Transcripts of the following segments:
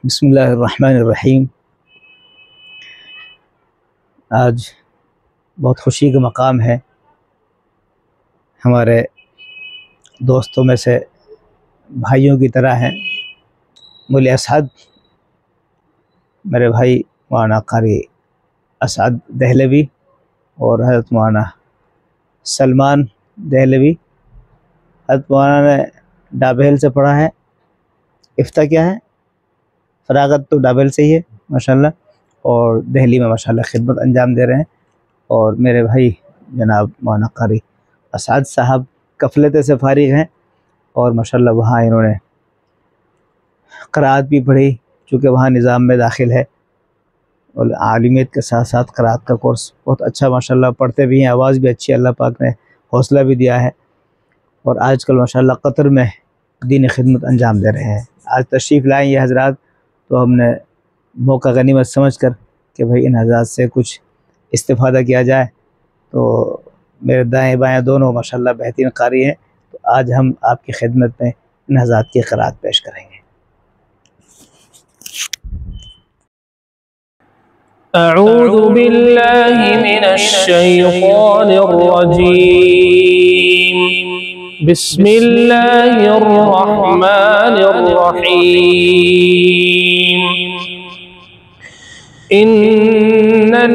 बिस्मिल्लाहिर्रहमानिर्रहीम। आज बहुत खुशी का मकाम है। हमारे दोस्तों में से भाइयों की तरह हैं मौलवी असद, मेरे भाई मौलाना कारी असद दहलवी और हज़रत मौलाना सलमान दहलवी। हज़रत मौलाना ने डाबेल से पढ़ा है, इफ्ता क्या है, फरागत तो डाबेल से ही है माशाल्लाह, और दिल्ली में माशाल्लाह खिदमत अंजाम दे रहे हैं। और मेरे भाई जनाब मौलाना कारी असद साहब कफलते से फारिग हैं और माशाल्लाह वहाँ इन्होंने क़राअत भी पढ़ी, चूँकि वहाँ निज़ाम में दाखिल है और आलिमियत के साथ साथ क़राअत का कोर्स बहुत अच्छा माशाल्लाह पढ़ते भी हैं। आवाज़ भी अच्छी, अल्लाह पाक ने हौसला भी दिया है और आजकल माशाल्लाह कतर में दीनी खिदमत अंजाम दे रहे हैं। आज तशरीफ़ लाए ये हज़रात, तो हमने मौका गनीमत समझ कर कि भाई इन हज़रात से कुछ इस्तिफ़ादा किया जाए। तो मेरे दाएँ बाएँ दोनों माशाल्लाह बेहतरीन कारी हैं, तो आज हम आपकी खिदमत में इन हज़रात की क़राअत पेश करेंगे। अऊज़ु बिल्लाहि मिनश शैतानिर रजीम। बिस्मिल्लाहिर रहमानिर रहीम। इन्नल्लज़ीना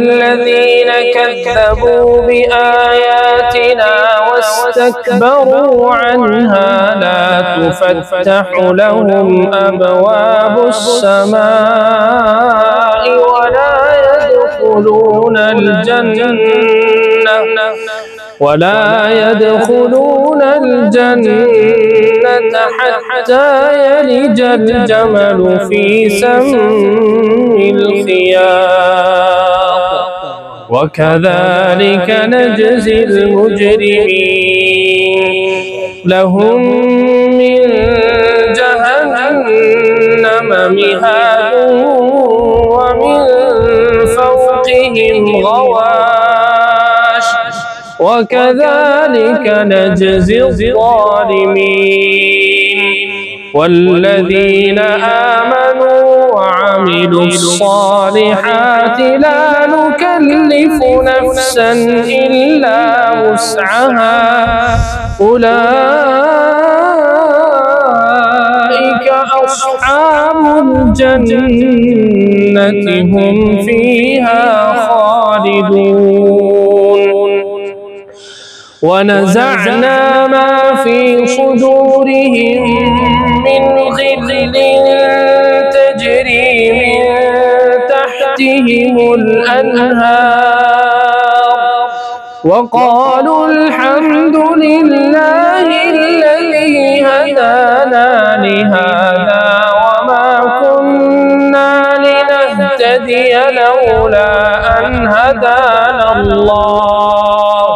कज़्ज़बू बिआयातिना वस्तकबरू अन्हा ला तुफ़त्तहु लहुम अबवाबुस समाइ वला यदखुलूना अल-जन्नता हत्ता यलिजल जमलु फी सम्मिल खियात वकज़ालिका नजज़िल मुजरिमीन। लहुम मिन जहन्नम मिहादुन व मिन फौक़िहिम गवाश वकज़ालिका नजज़िल ज़ालिमीन। वल्लज़ीना आमनू वअमिलुस्सालिहाति ला नुकल्लिफु नफ्सन इल्ला वुस्अहा उलाइका अस्हाबुल जन्नति हुम फीहा खालिदून। वनज़अना मा फी सुदूरिहिम मिन ग़िल्लिन तजरी मिन तहतिहिमुल अन्हार वक़ालू अल्हम्दुलिल्लाहिल्लज़ी हदाना लिहाज़ा वमा कुन्ना लिनहतदिय लौला अन हदाना अल्लाह।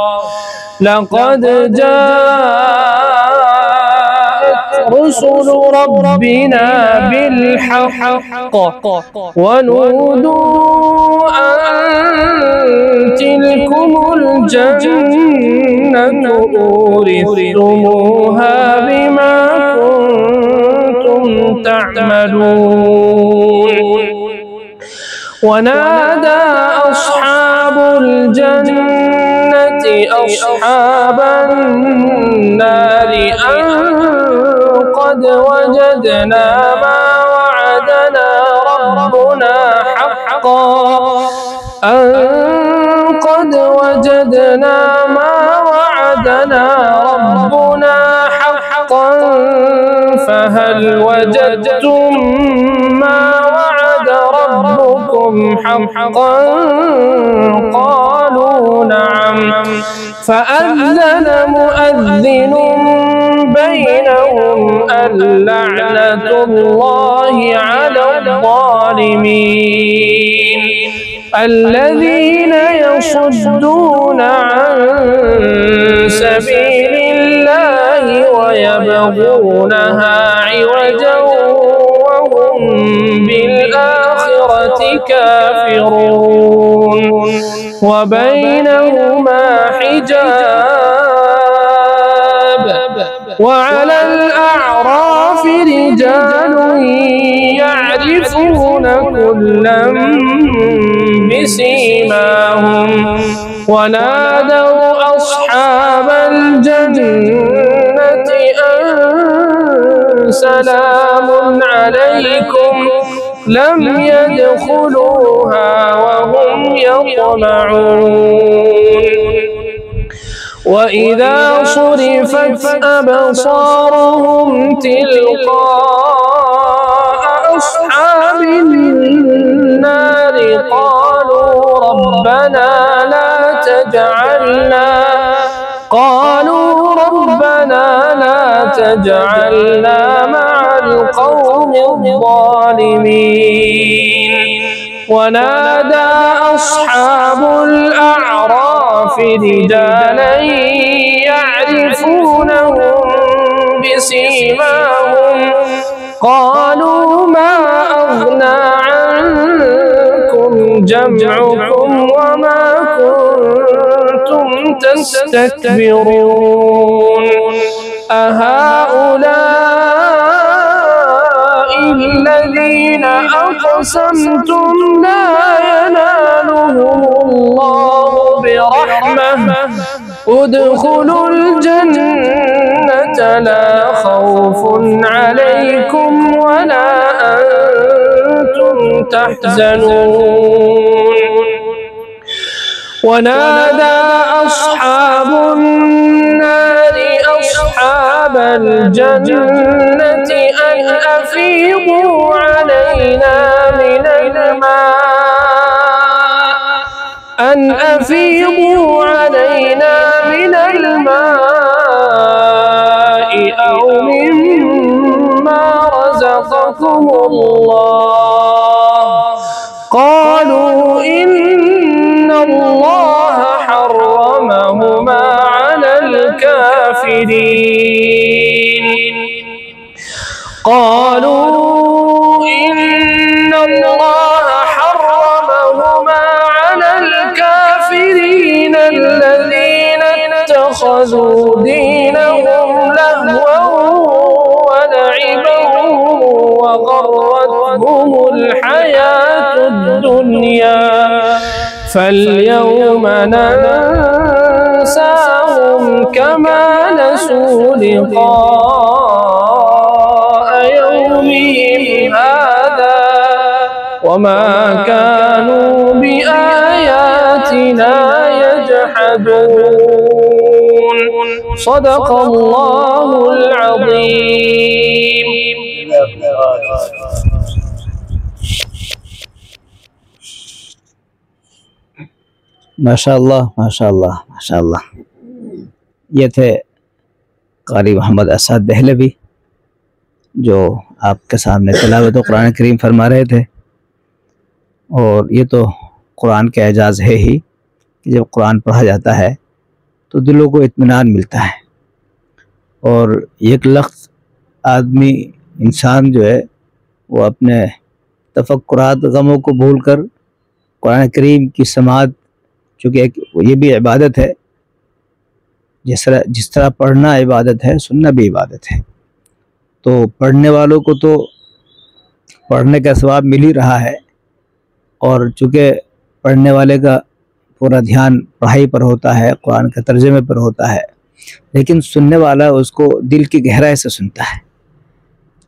लक़द जाअत रुसुलु रब्बिना बिल्हक़्क़ वनूदू अन तिलकुमुल जन्नतु उरिथ्तुमूहा बिमा कुन्तुम तअमलून। वनादा अस्हाबुल जन्नति अस्हाबन नारि अन क़द वजदना मा वअदना रब्बुना हक़्क़न قد وجدنا ما وعدنا ربنا حقا فهل وجدتم ما وعد ربكم حقا قالوا نعم فأذن مؤذن بينهم اللعنة الله على الظالمين الذين يصدون عن سبيل الله ويبغونها عوجا وهم بالآخرة كافرون وبينهما حجاب وعلى الأعراف رجال رجال يعرفون كلا بسيماهم ونادوا أصحاب الجنة أن سلام عليكم لم يدخلوها وهم يطمعون وإذا صرفت أبصارهم تلقاء أصحاب النار قالوا ربنا لا تجعلنا مع القوم الظالمين ونادى أصحاب الأعراف رجالا يعرفونهم بسيماهم قالوا ما أغنى عنكم جمعكم وما كنتم تستكبرون أهؤلاء الذين أقسمتم لا ينالهم الله برحمة ادخلوا الجنة لا خوف عليكم ولا أنتم تحزنون ونادى أصحاب النار أصحاب الجنة أن أفيضوا علينا من الماء أو مما رزقكم الله قالوا إن الله حرمهما على الكافرين الذين اتخذوا دينهم لهوا ولعبا وغرتهم الحياة الدنيا فاليوم ننساهم كما نسوا لقاء يومهم هذا وما كانوا بآياتنا يجحدون صدق الله العظيم. माशाअल्लाह माशाअल्लाह माशाअल्लाह। ये थे कारी मोहम्मद असद दहलवी जो आपके सामने तिलावत कुरान करीम फरमा रहे थे। और ये तो कुरान का एजाज़ है ही कि जब कुरान पढ़ा जाता है तो दिलों को इत्मीनान मिलता है और एक लफ्ज़ आदमी इंसान जो है वो अपने तफक्कुरात गमों को भूलकर कुरान करीम की समाअत, चूँकि ये भी इबादत है, जिस तरह पढ़ना इबादत है सुनना भी इबादत है। तो पढ़ने वालों को तो पढ़ने का सवाब मिल ही रहा है और चूँकि पढ़ने वाले का पूरा ध्यान पढ़ाई पर होता है, कुरान के तर्जुमे पर होता है, लेकिन सुनने वाला उसको दिल की गहराई से सुनता है।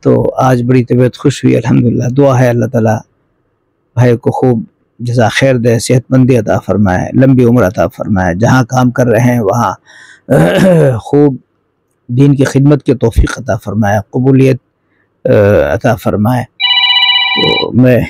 तो आज बड़ी तबीयत खुश हुई अल्हम्दुलिल्लाह। दुआ है अल्लाह ताला भाई को खूब जज़ा खैर दे, सेहतमंदी अता फरमाए, लंबी उम्र अता फरमाए, जहाँ काम कर रहे हैं वहाँ खूब दीन की खिदमत की तौफीक अता फरमाए, कबूलियत अता फरमाए। तो मैं